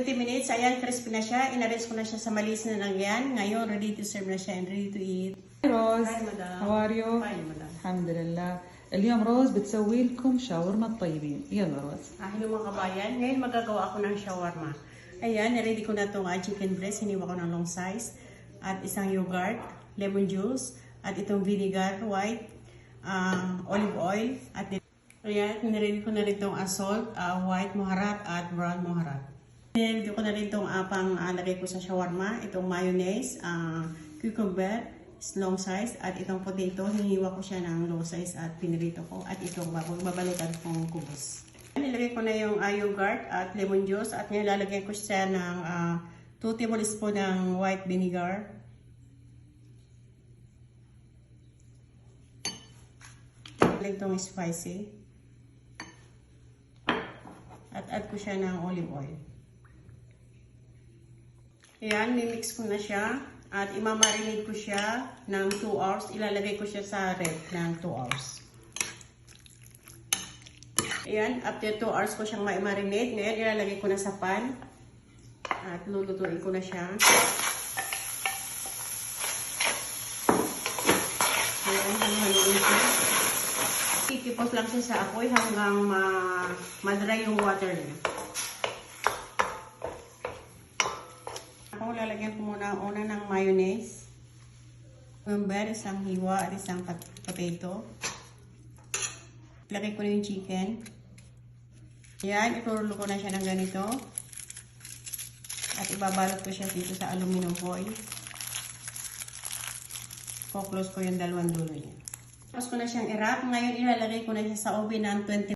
20 minutes, ayan, crispy na siya. Inaris ko na siya sa malis na langyan. Ngayon, ready to serve na siya and ready to eat. Hi روز. Hi, madam. How are you? Fine, madam. الحمد لله. اليوم روز بتسوي لكم شاورما الطيبين. يلا روز. Hello mga kabayan, ngayon magagawa ako ng shawarma. Ayan, ready ko na itong chicken breast. Hiniwa ko ng long size. At isang yogurt, lemon juice, at itong vinegar, white, olive oil. At ayan, niready ko na rin itong salt, white moharat, at brown moharat. Niready ko na rin itong lagay ko sa shawarma. Itong mayonnaise, cucumber, long size, at itong potato, hiniwa ko siya ng low size at pinirito ko. At itong babalutan kong kubos. Nilagay ko na yung yogurt at lemon juice at ngayon lalagyan ko siya ng 2 tablespoon ng white vinegar. Lagyan itong spicy. At add ko siya ng olive oil. Ayan, mimix ko na siya. At imamarinate ko siya ng 2 hours. Ilalagay ko siya sa ref ng 2 hours. Ayan, after 2 hours ko siyang ma-marinate. Ngayon, ilalagay ko na sa pan. At lulutuin ko na siya. Ayan, haluin ko. Ikipos lang siya sa apoy hanggang ma-dry yung water niya. Ako, lalagyan ko muna una ng mayonnaise. Cucumber, isang hiwa at isang potato. Lagay ko na yung chicken. Yan, iturulo ko na siya ng ganito. At ibabalot ko siya dito sa aluminum foil. Close ko yung dalawang dulo niya. Tapos ko na siyang i-wrap. Ngayon ilalagay ko na siya sa oven ng 20